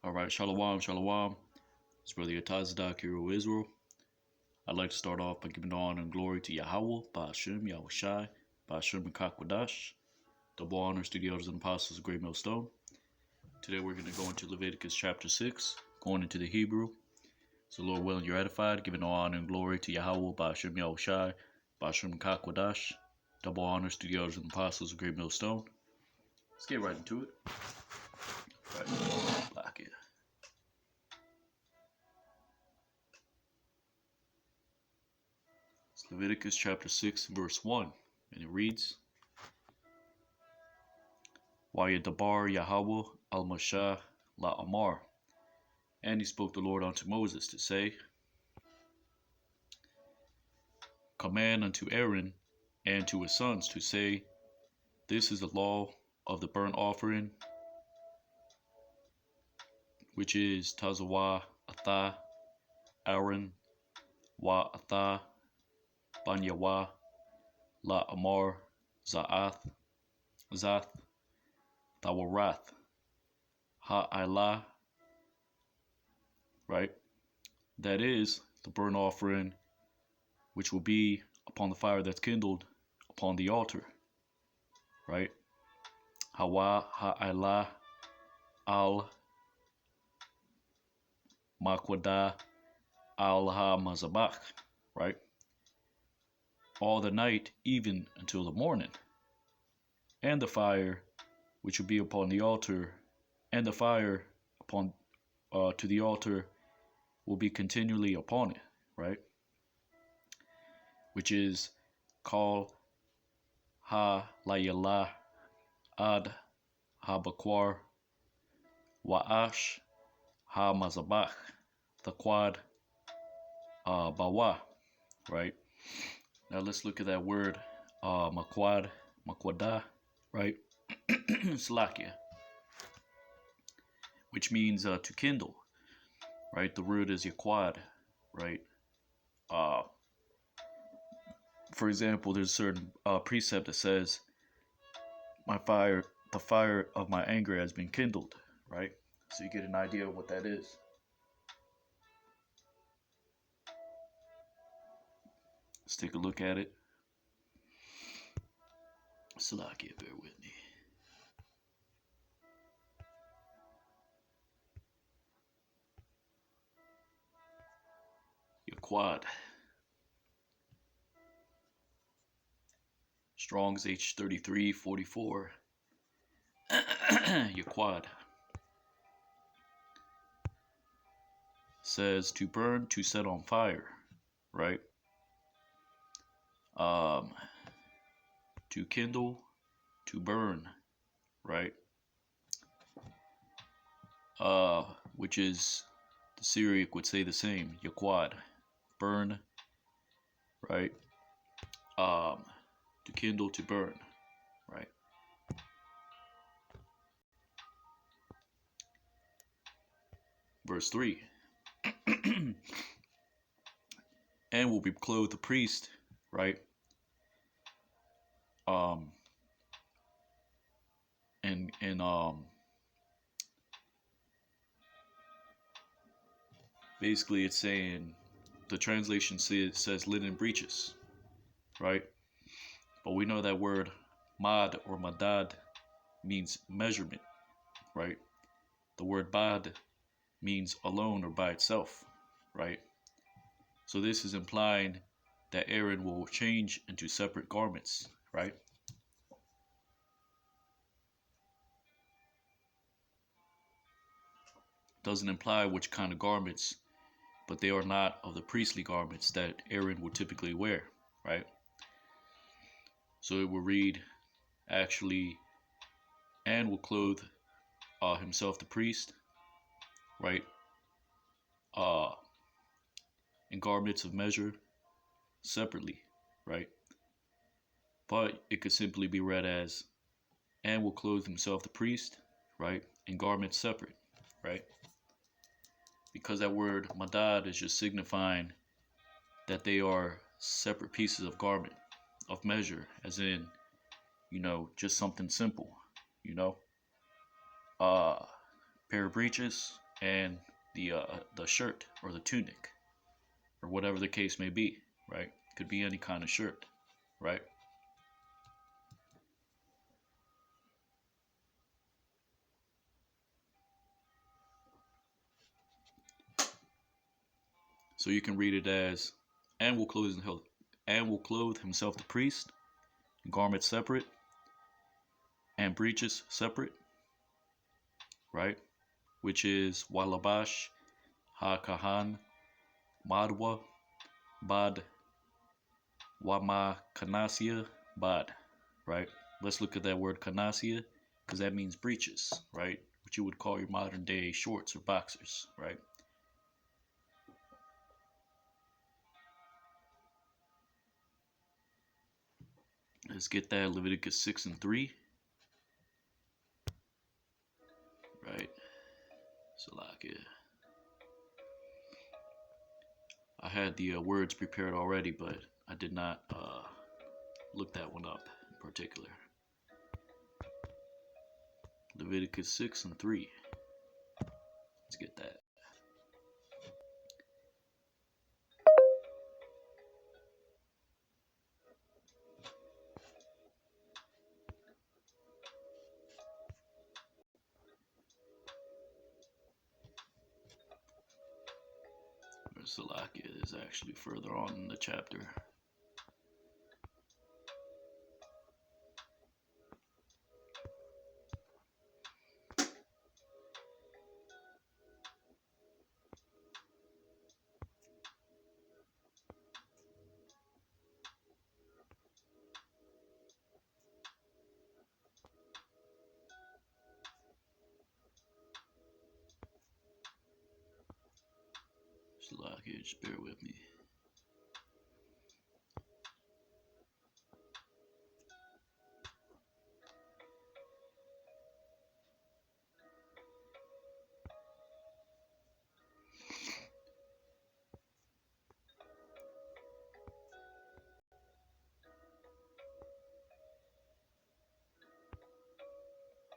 All right, Shalom, Shalom. It's Brother Yatazadak, hero of Israel. I'd like to start off by giving honor and glory to Yahweh, Ba'ashem, Yahushai, Ba'ashem, and Kakwadash. Double honors to the elders and apostles of Great Millstone. Today we're going to go into Leviticus chapter 6, going into the Hebrew. So, Lord willing, you're edified, giving honor and glory to Yahweh, Ba'ashem, Yahushai, Ba'ashem, and Kakwadash. Double honors to the elders and apostles of Great Millstone. Let's get right into it. Right, black it. It's Leviticus chapter 6, verse 1, and it reads, Wayadabar Yahweh al-Mashah la-Amar. And he spoke the Lord unto Moses to say, Command unto Aaron and to his sons to say, This is the law of the burnt offering, which is Tazawah Atha Aaron Wa Atha Banyawa La Amar Zath Tawarath Ha'ila, right? That is the burnt offering which will be upon the fire that's kindled upon the altar, right? Hawa Ha'ila al Makwada al Ha-Mazabach, right? All the night, even until the morning. And the fire which will be upon the altar, and the fire upon to the altar will be continually upon it, right? Which is called Ha-Layala ad Ha-Bakwar Wa'ash Ha-Mazabach, the quad Bawa, right? Now let's look at that word Makwada, right? Slakia, which means to kindle, right? The word is yaquad, right? For example, there's a certain precept that says, the fire of my anger has been kindled, right? So you get an idea of what that is. Let's take a look at it. Salakia, bear with me. Yaquad. Strong's H3344. Yaquad. Says to burn, to set on fire, right? To kindle, to burn, right? Which is, the Syriac would say the same, yaquad, burn, right? To kindle, to burn, right? Verse 3. And will be clothed the priest, right? Basically it's saying, the translation says linen breeches, right? But we know that word mad or madad means measurement, right? The word bad means alone or by itself, right? So this is implying that Aaron will change into separate garments, right? Doesn't imply which kind of garments, but they are not of the priestly garments that Aaron would typically wear, right? So it will read, actually, and will clothe himself the priest, right? In garments of measure separately, right? But it could simply be read as, and will clothe himself the priest, right? In garments separate, right? Because that word madad is just signifying that they are separate pieces of garment, of measure, as in, just something simple, pair of breeches, and the shirt or the tunic or whatever the case may be, right? Could be any kind of shirt, right? So you can read it as, and will clothe himself the priest, garments separate, and breeches separate, right? Which is walabash ha kahan madwa bad wama kanasia bad, right? Let's look at that word kanasia because that means breeches, right? What you would call your modern day shorts or boxers, right? Let's get that Leviticus 6:3, right? So like it. I had the words prepared already, but I did not look that one up in particular. Leviticus 6:3. Let's get that. Salakia is actually further on in the chapter. Salakia, just bear with me.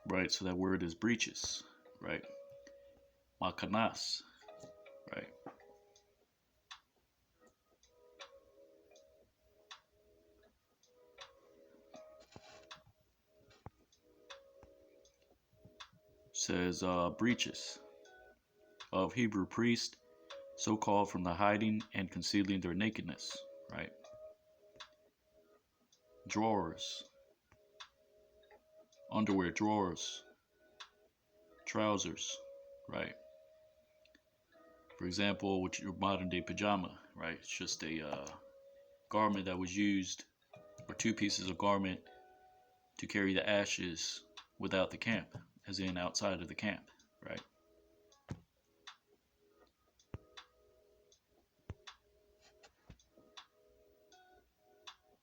Right, so that word is breeches, right? Makanas, right? Says breeches of Hebrew priest, so called from the hiding and concealing their nakedness, right? Drawers, underwear drawers, trousers, right? For example, with your modern day pajama, right? It's just a garment that was used, or two pieces of garment to carry the ashes without the camp, as in outside of the camp, right?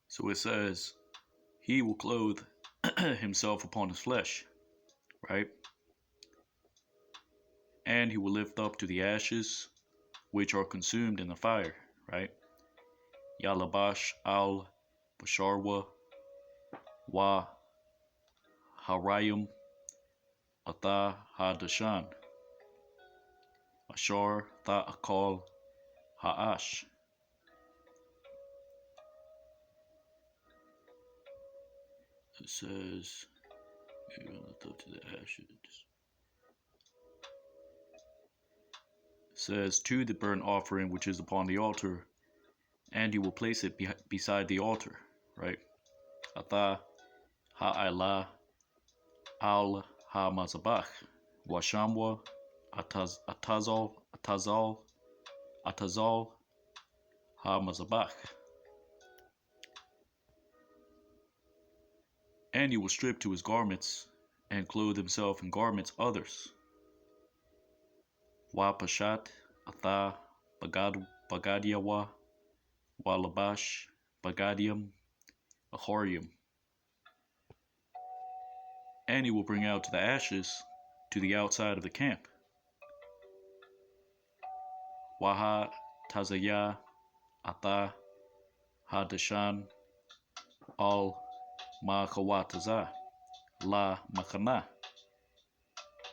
So it says, he will clothe himself upon his flesh, right? And he will lift up to the ashes which are consumed in the fire, right? Yalabash al Basharwa wa Harayim Atha Hadashan Ashar Tha Akal Ha'ash. It says, you're going to lift up to the ashes. It says, to the burnt offering which is upon the altar, and you will place it beside the altar, right? Atha ha'ala al ha'mazabach washamwa atazal ha'mazabach. And he will strip to his garments and clothe himself in garments others. Wa pashat atha bagadiyawa wa labash bagadium ahorium. And he will bring out to the ashes to the outside of the camp. Waha tazaya atha hadashan al makawataza la makana,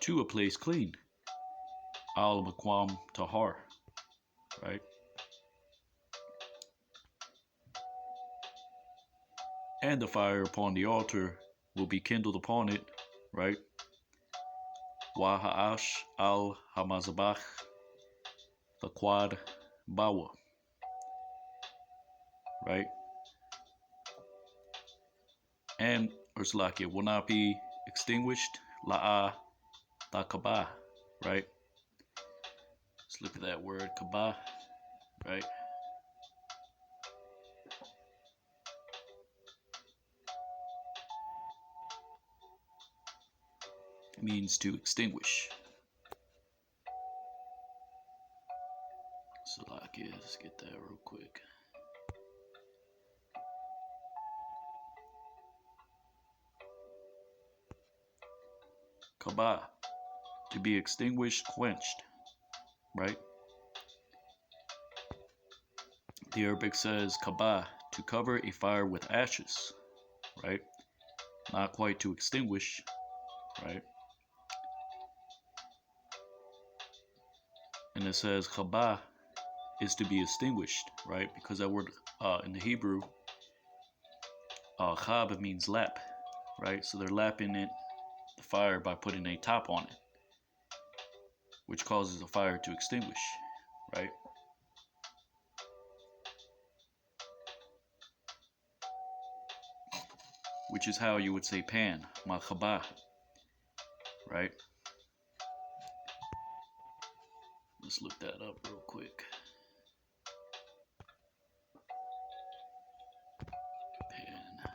to a place clean. al makwam tahar, right? And the fire upon the altar will be kindled upon it, right? Wa ha'ash al hamazabach, the quad bawa, right? And Urslakia will not be extinguished, la'a la kabah, right? Let's look at that word kabah, right? It means to extinguish. Salakia, let's get that real quick. Kabah, to be extinguished, quenched, right? The Arabic says kabah, to cover a fire with ashes, right? Not quite to extinguish, right? And it says kabah is to be extinguished, right? Because that word in the Hebrew, chab means lap, right? So they're lapping it, the fire, by putting a top on it, which causes the fire to extinguish, right? Which is how you would say pan, makhabah, right? Let's look that up real quick. Pan.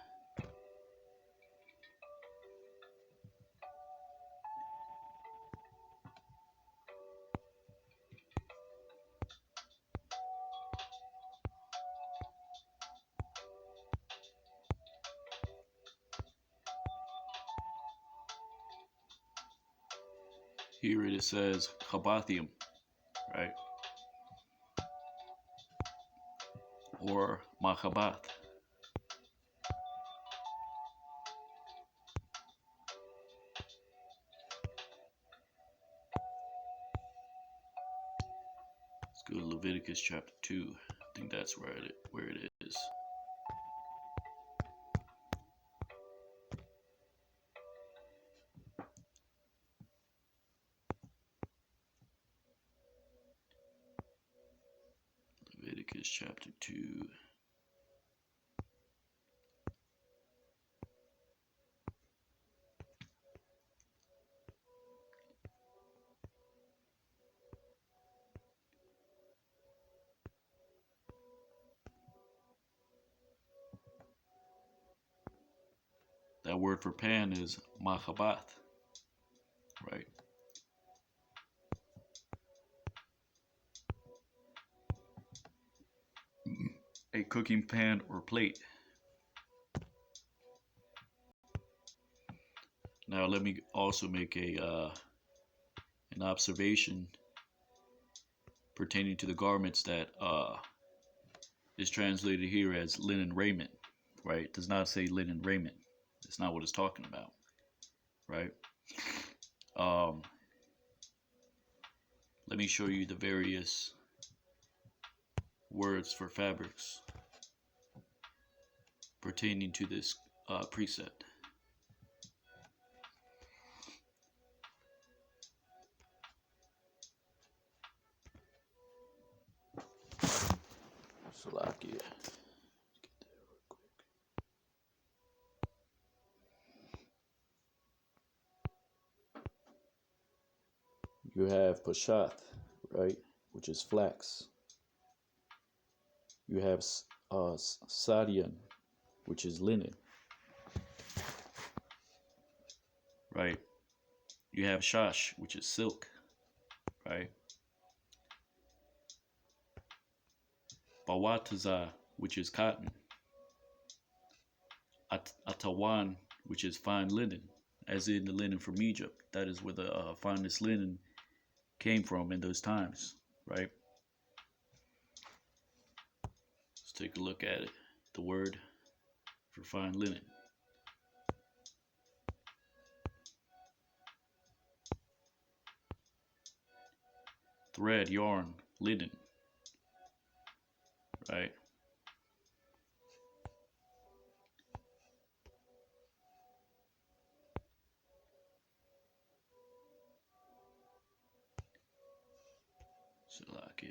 Here it says chabathium, right? Or machabath. Let's go to Leviticus chapter 2. I think that's where it is. Leviticus chapter 2. That word for pan is machabath, right? A cooking pan or plate. Now let me also make an observation pertaining to the garments that is translated here as linen raiment, right? It does not say linen raiment. That's not what it's talking about, right? Let me show you the various words for fabrics pertaining to this precept. Salakia. You have pashath, right, which is flax. You have sadian, which is linen, right? You have shash, which is silk, right? Bawataza, which is cotton. Atawan, which is fine linen, as in the linen from Egypt. That is where the finest linen came from in those times, right? Let's take a look at it. The word for fine linen. thread, yarn, linen, right? So like, yeah.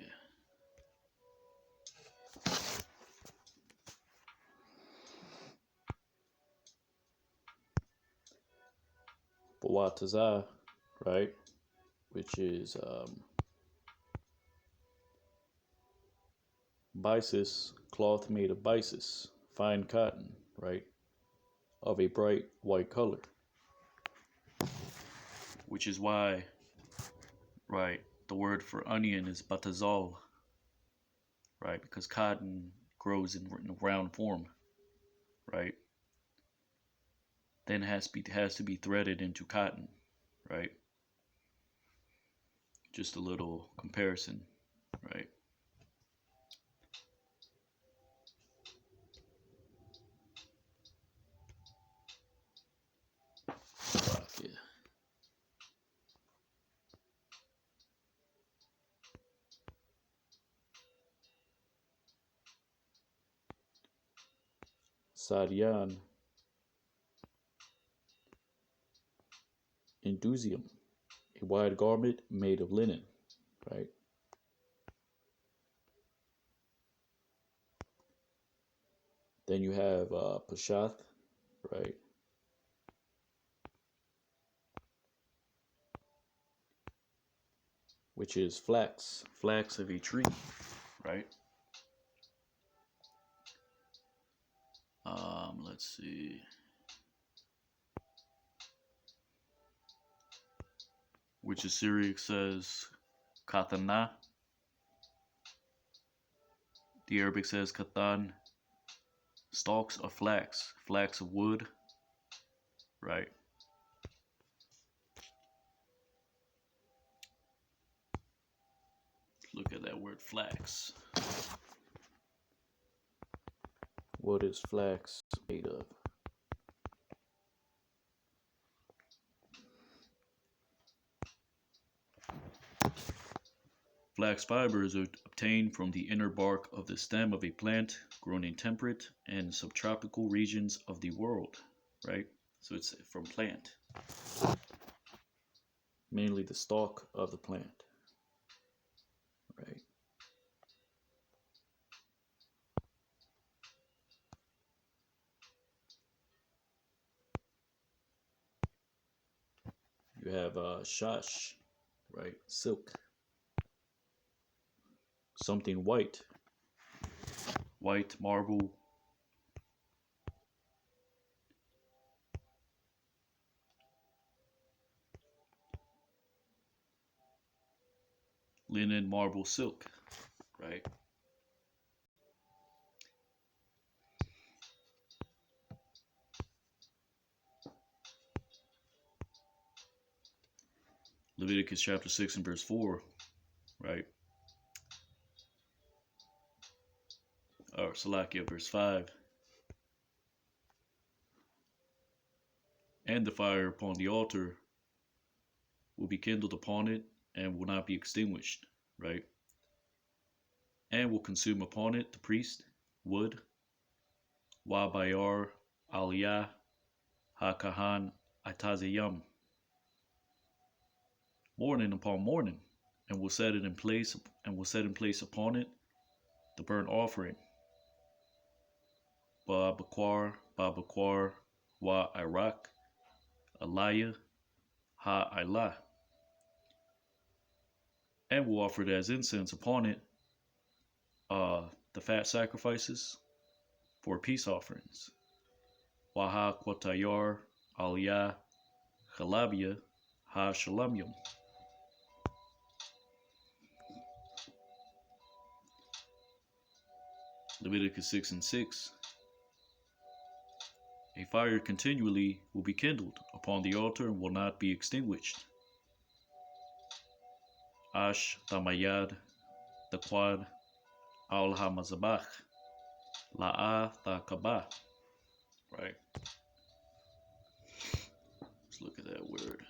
Bawataza, right? Which is bisis, cloth made of bisis, fine cotton, right? Of a bright white color. Which is why, right, the word for onion is batazal, right? Because cotton grows in round form, right? Then has to be threaded into cotton, right? Just a little comparison, right? Yeah. Sadian, Indusium, a wide garment made of linen, right? Then you have Pashath, right? Which is flax, flax of a tree, right? Let's see. Which is Syriac says katana. The Arabic says katan. Stalks of flax, flax of wood, right? Look at that word flax. What is flax made of? Flax fibers are obtained from the inner bark of the stem of a plant grown in temperate and subtropical regions of the world, right? So it's from plant. Mainly the stalk of the plant, right? You have shash, right? Silk. Something white. White marble. Linen, marble, silk, right? Leviticus chapter 6 and verse 4, right? Or Salakia verse 5. And the fire upon the altar will be kindled upon it and will not be extinguished, right? And will consume upon it the priest, wood, Wabayar, Aliyah, Hakahan, Atazayam, morning upon morning, and will set in place upon it the burnt offering. Babakwar, Babakwar, Wa Iraq, Aliyah, Ha Ilah, and will offer it as incense upon it the fat sacrifices for peace offerings. Waha Kwatayar, Aliyah, Chalabia, Ha Shalamyam. Leviticus 6 and 6. A fire continually will be kindled upon the altar and will not be extinguished. Ash Tamayad, the Quad, Al Hamazabach, La'a Thakabah. Right? Let's look at that word.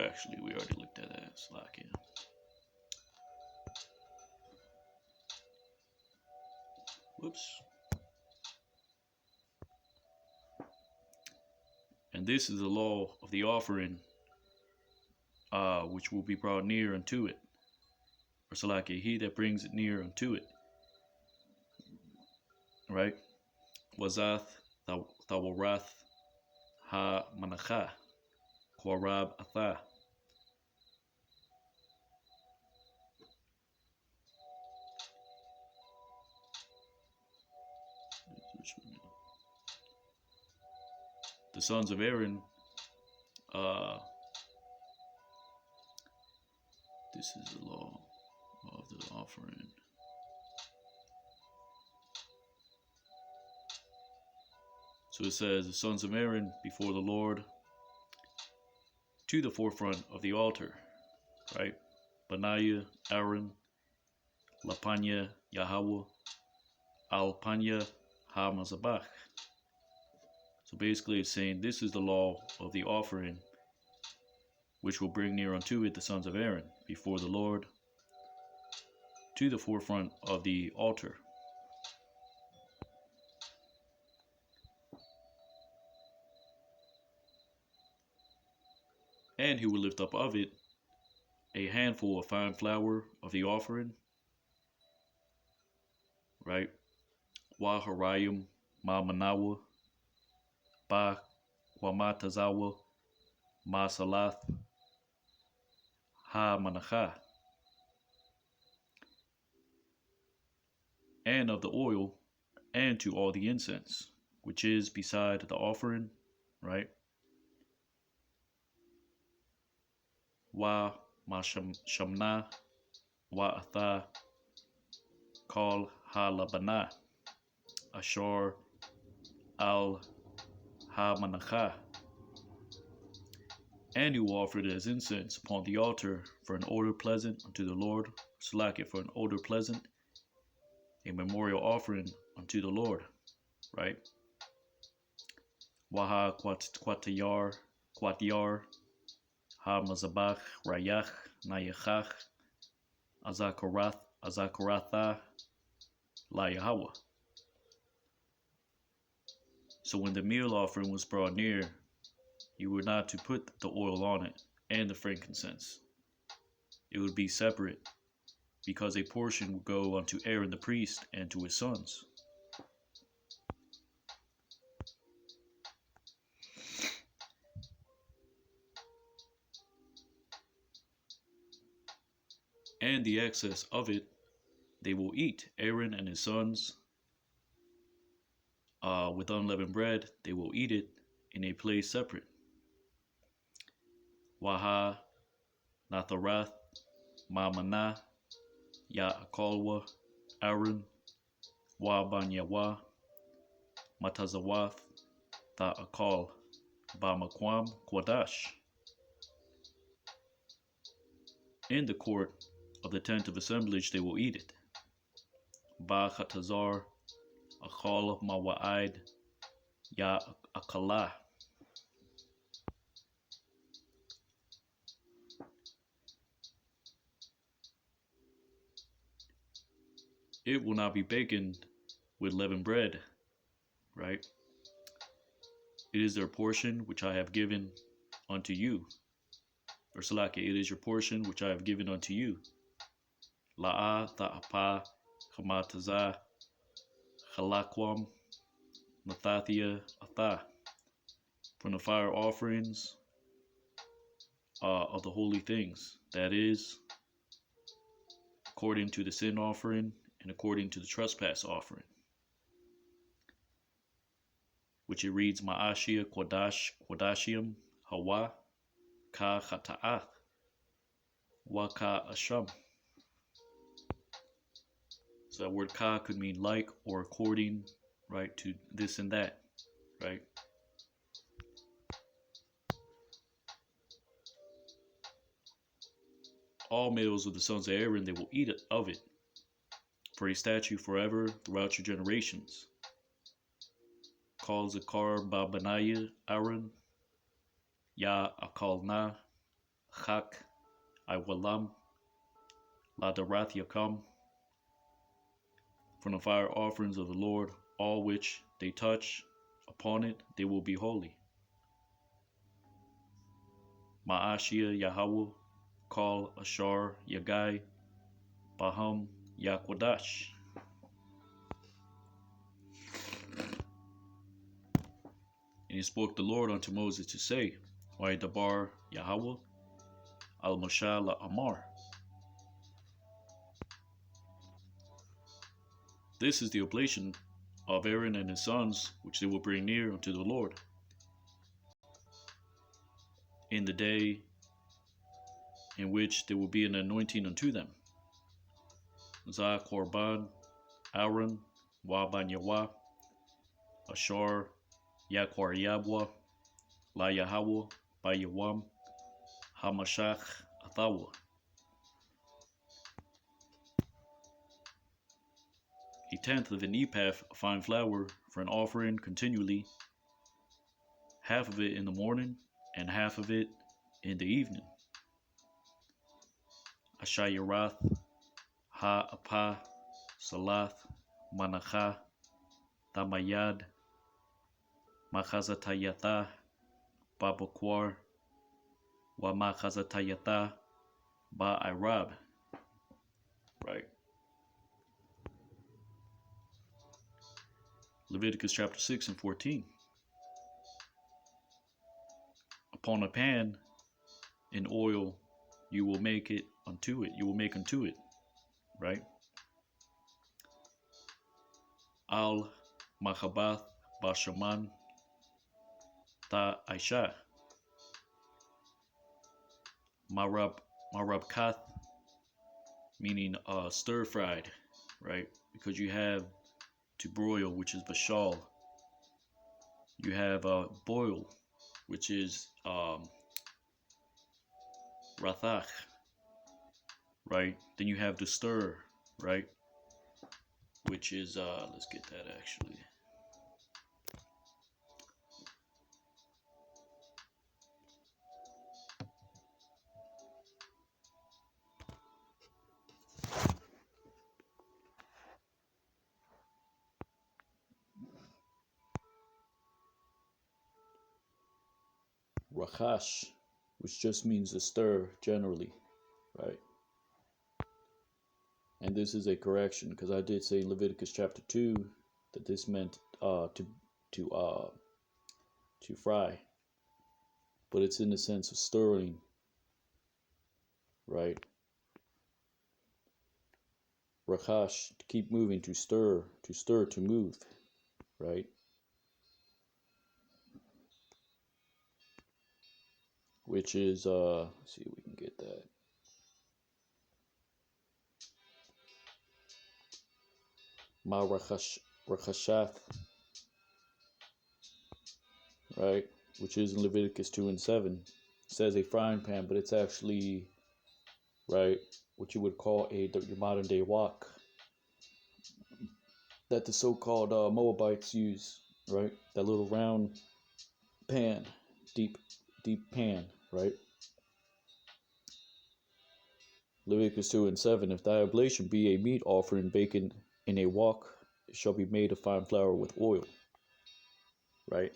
actually, we already looked at that. It's like, yeah. Whoops. And this is the law of the offering, which will be brought near unto it. Or so like he that brings it near unto it. Right? Wazath Thawarath Ha Manacha Korab Atha. The sons of Aaron, this is the law of the offering. So it says, the sons of Aaron before the Lord to the forefront of the altar, right? Benaiah, Aaron, Lapanya, Yahweh, Alpanya, Hamazabach. So basically it's saying this is the law of the offering, which will bring near unto it the sons of Aaron before the Lord to the forefront of the altar. And he will lift up of it a handful of fine flour of the offering, right? Wa harayim ma manawa, ba kwamatazawa, ma salath, ha manacha. And of the oil, and to all the incense, which is beside the offering, right? Wa ma shamna, wa atha, kal ha labana, ashar al ha manacha. And you offer it as incense upon the altar for an odor pleasant unto the Lord, slack it for an odor pleasant, a memorial offering unto the Lord, right? Waha kwatiyar, ha mazabach, rayach, nayachach, azakaratha, la Yahweh. So when the meal offering was brought near, you were not to put the oil on it and the frankincense. It would be separate, because a portion would go unto Aaron the priest and to his sons. And the excess of it they will eat, Aaron and his sons, with unleavened bread. They will eat it in a place separate. Waha Natharath Mamana Ya Akalwa Aaron Wa Banyawa Matazawath Tha Akal Bamakwam Kwadash. In the court of the tent of assemblage they will eat it. Ba Chatazar Akal Mawa'id Ya Akala. It will not be baconed with leavened bread, right? It is their portion which I have given unto you. Or Salaki, it is your portion which I have given unto you. La'a ta'apa chamataza chalakwam nathathia atha. From the fire offerings of the holy things, that is, according to the sin offering and according to the trespass offering, which it reads Ma'ashia Quadashium Hawa Ka Chata'ath Wa Ka Asham. So that word Ka could mean like or according, right, to this and that, right? All males of the sons of Aaron, they will eat of it for a statute forever throughout your generations. Kal Zakar Ba Benaiah Aaron Ya Akalna Chak Iwalam La Darath Yakam, from the fire offerings of the Lord, all which they touch upon it, they will be holy. Ma'ashia Yahweh, Kal Ashar Yagai, Baham Yakwadash. And he spoke the Lord unto Moses to say, Waidabar Yahweh, Al Moshe La Amar. This is the oblation of Aaron and his sons, which they will bring near unto the Lord in the day in which there will be an anointing unto them. Zah Korban, Aaron, Waban Yahweh, Ashar, Yakwar Yabwa, La Yahweh, Bayawam, Hamashach, Athawa. A tenth of an ephah of fine flour for an offering continually, half of it in the morning and half of it in the evening. Ashayarath, Ha-Apah, Salath, Manacha, Tamayad, Machazatayatha, Babakwar, Wamachazatayatha, Ba-Irab. Right. Leviticus chapter 6 and 14. Upon a pan in oil you will make it unto it. You will make unto it. Right? Al Machabath Bashaman Ta Aisha. Marabkath, meaning stir fried, right? Because you have to broil, which is bashal. You have boil, which is rathach, right? Then you have to stir, right? Which is let's get that actually. Rachash, which just means to stir generally, right? And this is a correction because I did say in Leviticus chapter 2 that this meant to fry, but it's in the sense of stirring, right? Rachash, to keep moving, to stir, to move, right? Which is let's see if we can get that. Rachashath, right? Which is in Leviticus 2 and 7. It says a frying pan, but it's actually, right, what you would call your modern day wok that the so-called Moabites use, right? That little round pan, deep pan, right? Leviticus 2 and 7, if thy oblation be a meat offering baken in a wok, it shall be made of fine flour with oil, right?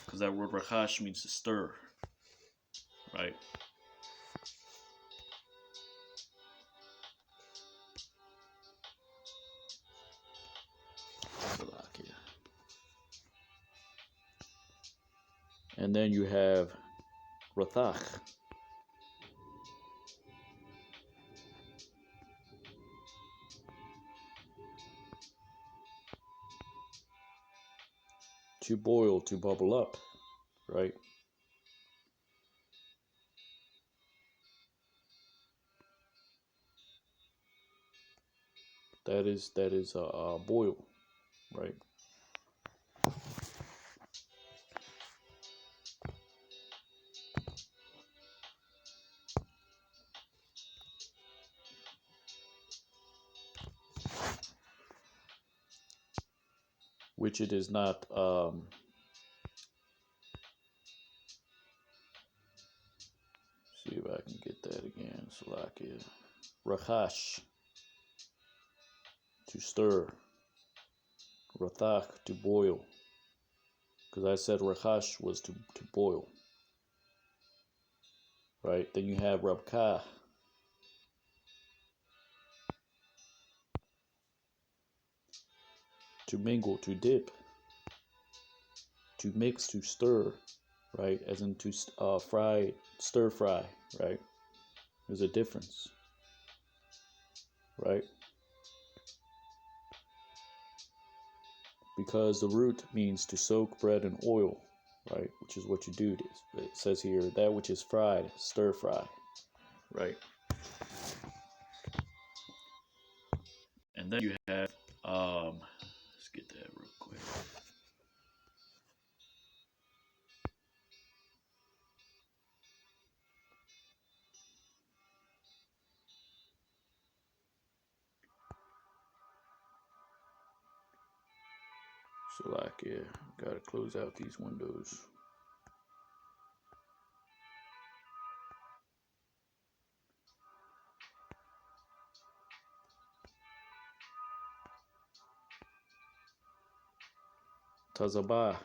Because that word rachash means to stir, right? And then you have rathach, to boil, to bubble up, right? That is a boil, right? Which it is not Rachash, to stir. Rathach, to boil. Because I said Rachash was to boil. Right? Then you have Rabkah, to mingle, to dip, to mix, to stir, right? As in to fry, stir fry, right? There's a difference, right? Because the root means to soak bread in oil, right? Which is what you do. It says here, that which is fried, stir fry, right? And then you have, let's get that real quick. So like, yeah, gotta close out these windows. Tazabah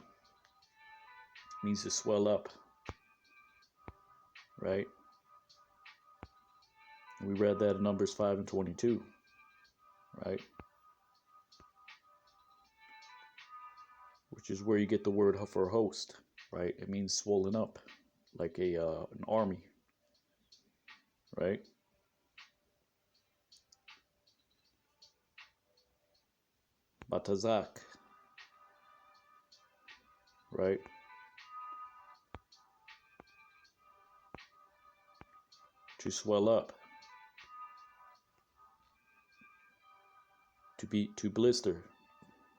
means to swell up, right? We read that in Numbers 5 and 22, right? Which is where you get the word for host, right? It means swollen up, like an army, right? Batazak, right? To swell up, to blister,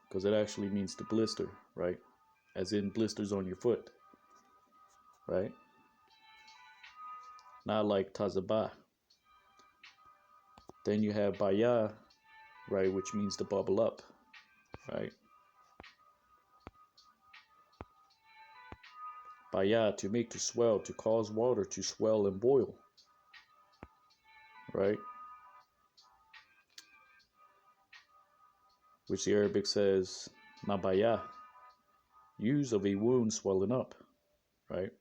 because it actually means to blister, right? As in blisters on your foot, right? Not like tazabah. Then you have baya, right, which means to bubble up, right? Baya, to make, to swell, to cause water to swell and boil, right? Which the Arabic says, nabaya, use of a wound swelling up, right?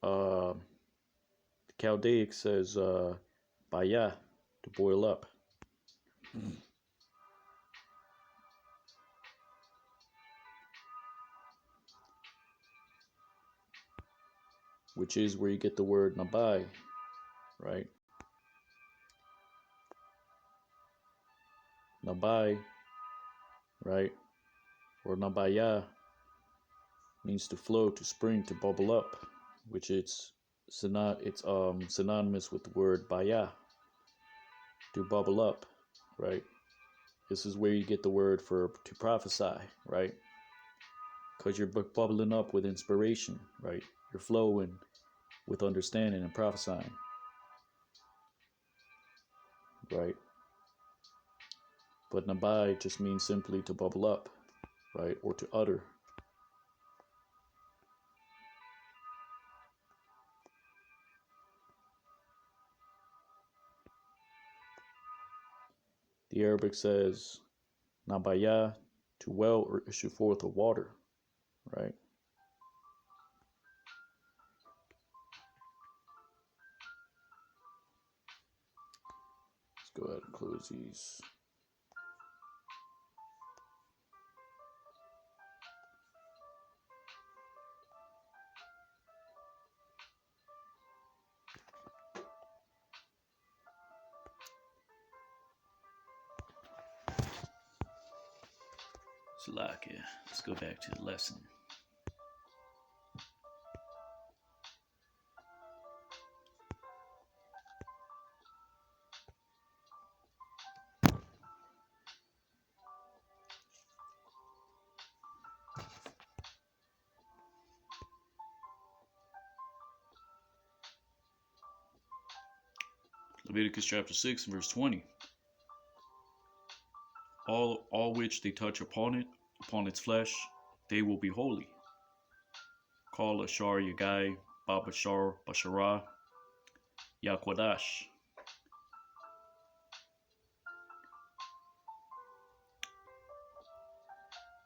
The Chaldaic says, baya, to boil up. Which is where you get the word nabai, right? Nabai, right? Or nabaya means to flow, to spring, to bubble up, which it's synonymous with the word baya, to bubble up, right? This is where you get the word for to prophesy, right? Because you're bubbling up with inspiration, right? You're flowing with understanding and prophesying, right? But nabai just means simply to bubble up, right? Or to utter. The Arabic says nabaya, to well or issue forth of water, right? Let's go ahead and close these. Salakia. Let's go back to the lesson. Leviticus chapter 6, verse 20. All which they touch upon its flesh, they will be holy. Call Ashar Yagai, Babashar, Basharah, Yakwadash,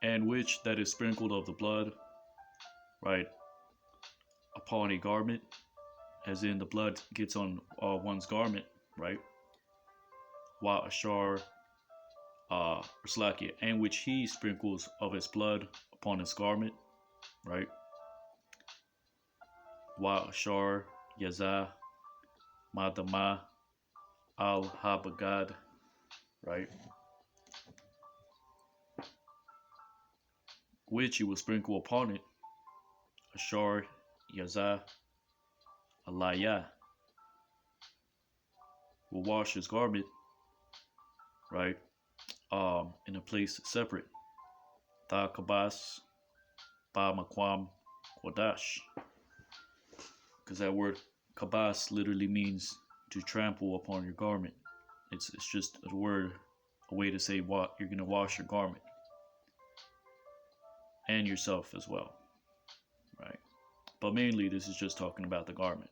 and which that is sprinkled of the blood, right, upon a garment, as in the blood gets on one's garment, right? Wa ashar Slakia, and which he sprinkles of his blood upon his garment, right? Wa ashar Yazah Madama al Habagad, right? Which he will sprinkle upon it, ashar Yazah Alaya, will wash his garment, right? In a place separate. Ta kabas ba makwam quadash, because that word kabas literally means to trample upon your garment. It's just a word, a way to say what you're gonna wash your garment and yourself as well, right? But mainly this is just talking about the garment.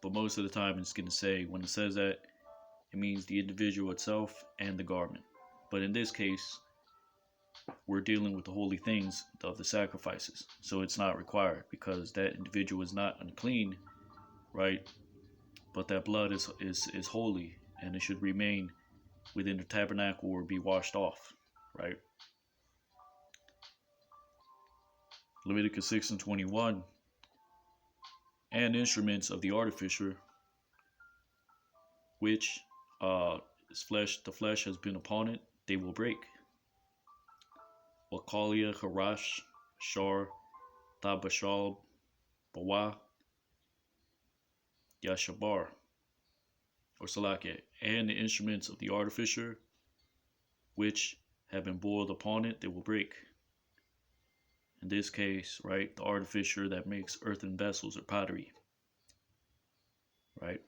But most of the time it's gonna say, when it says that, it means the individual itself and the garment. But in this case, we're dealing with the holy things of the sacrifices, so it's not required because that individual is not unclean, right? But that blood is holy, and it should remain within the tabernacle or be washed off, right? Leviticus 6:21, and instruments of the artificer, which is flesh, the flesh has been upon it, they will break. Wakalia Harash Shar Tabashal Bawa Yashabar, or Salakia, and the instruments of the artificer, which have been boiled upon it, they will break. In this case, right, the artificer that makes earthen vessels or pottery, right?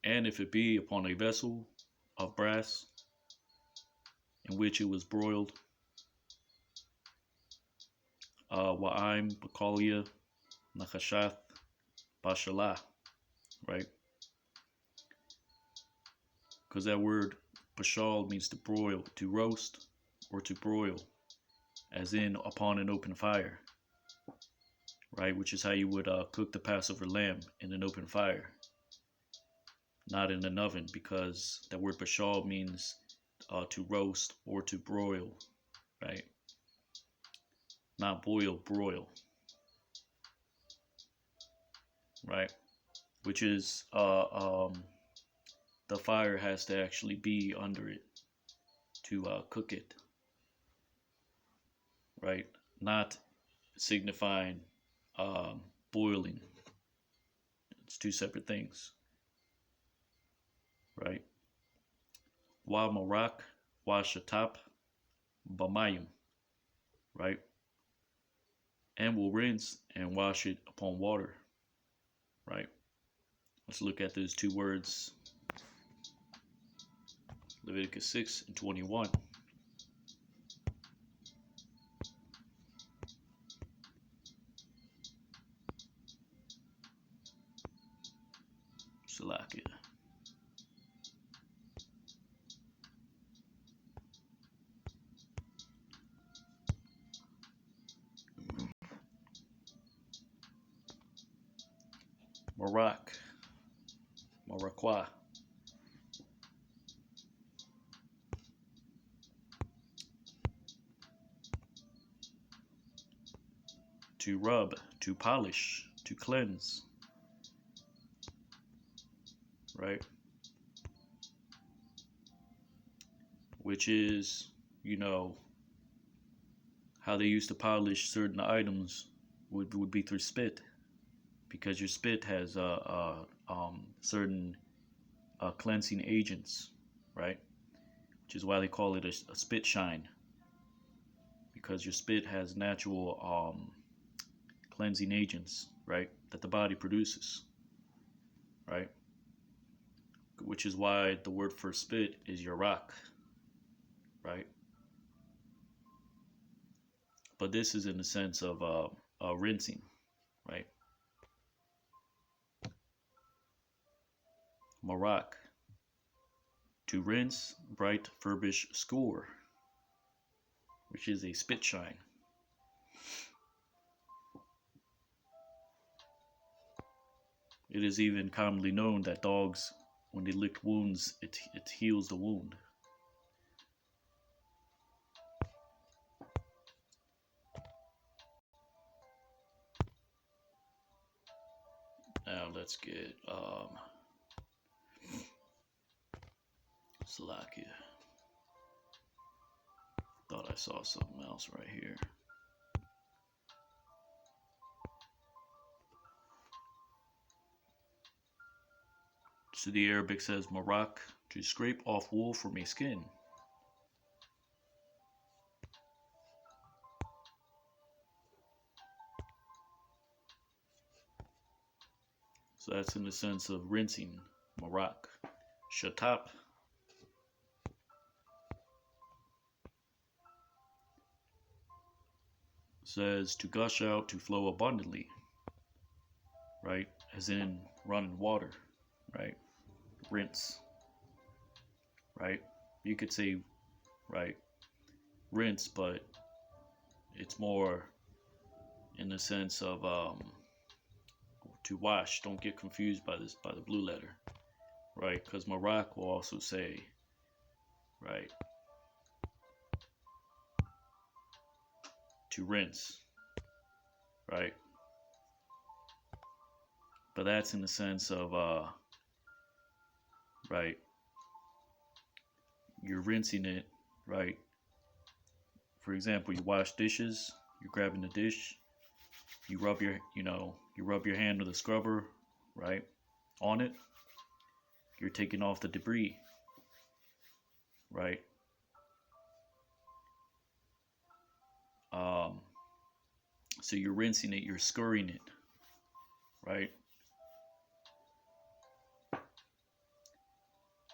And if it be upon a vessel of brass in which it was broiled, Wa'im Bakalia Nachashath Bashalah, right? Because that word bashal means to broil, to roast, or to broil, as in upon an open fire, right? Which is how you would cook the Passover lamb, in an open fire, not in an oven, because that word bashal means to roast or to broil, right? Not boil, broil, right? Which is the fire has to actually be under it to cook it, right? Not signifying boiling. It's two separate things, right? Wa marak wa shatap bamayim, right? And will rinse and wash it upon water, right? Let's look at those two words. Leviticus 6:21. Salakia. Marak. Marakwa. To rub, to polish, to cleanse, right? Which is, how they used to polish certain items would be through spit, because your spit has certain cleansing agents, right? Which is why they call it a spit shine, because your spit has natural cleansing agents, right, that the body produces, right? which is why the word for spit is yarak, right? But this is in the sense of rinsing, right? Marak, to rinse, bright, furbish, score, which is a spit shine. It is even commonly known that dogs, when they lick wounds, it heals the wound. Now let's get Slovakia. Thought I saw something else right here. So the Arabic says marak, to scrape off wool from a skin. So that's in the sense of rinsing, marak. Shatap says to gush out, to flow abundantly, right? As in running water, right? Rinse, right? You could say, right, rinse, but it's more in the sense of to wash. Don't get confused by the blue letter, right? Because Marak will also say, right, to rinse, right? But that's in the sense of right, you're rinsing it, right? For example, you wash dishes, you're grabbing the dish, you rub your hand with a scrubber, right, on it. You're taking off the debris, right? So you're rinsing it, you're scurrying it, right?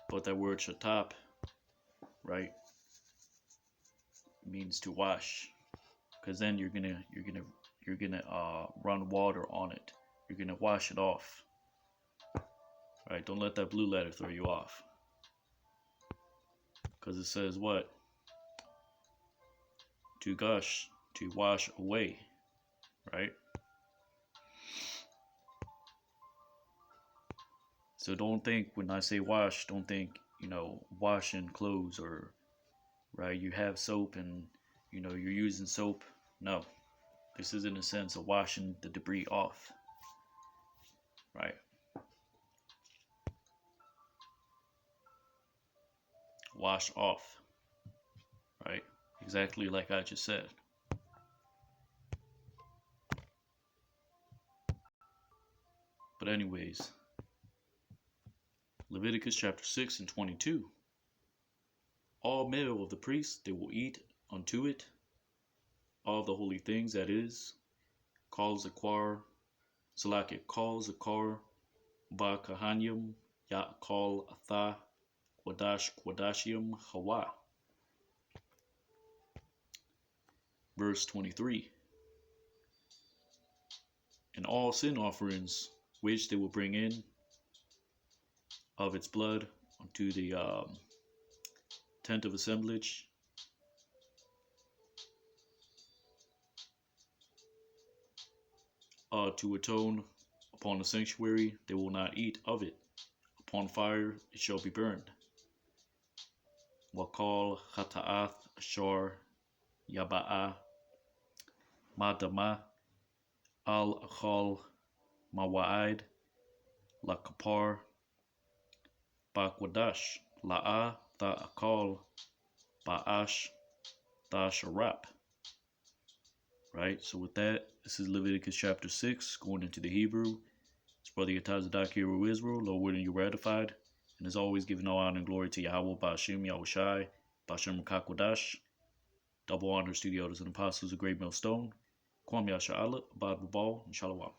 But that word shatap, right, means to wash, because then you're gonna run water on it. You're gonna wash it off, right? Don't let that blue letter throw you off, because it says what? To gush, to wash away, right? So don't think when I say wash, don't think, washing clothes or, right, you have soap and, you're using soap. No, this is in a sense of washing the debris off, right? Wash off, right? Exactly like I just said. But anyways, Leviticus chapter 6 and 22. All male of the priests, they will eat unto it all the holy things, that is, calls zakar, ba kahanyam, ya kal atha, quadashium hawa. Verse 23. And all sin offerings which they will bring in of its blood unto the tent of assemblage, to atone upon the sanctuary, they will not eat of it. Upon fire it shall be burned. Wakal Hata'ath Ashar Yaba'a Madama Al Akhal Mawa'id La Kapar Bakwadash La'a Da Akal Ba'ash Da Sharap. Right, so with that, this is Leviticus chapter 6, going into the Hebrew. It's Brother Yatazadak here with Israel, Lord willing you ratified. And as always, giving all honor and glory to Yahweh, Ba'ashim, Yahushai, Ba'ashim Kakwadash. Double honors to the elders and apostles of Great Millstone. Kwam Yasha'Allah, Abad Babal, and Shalom.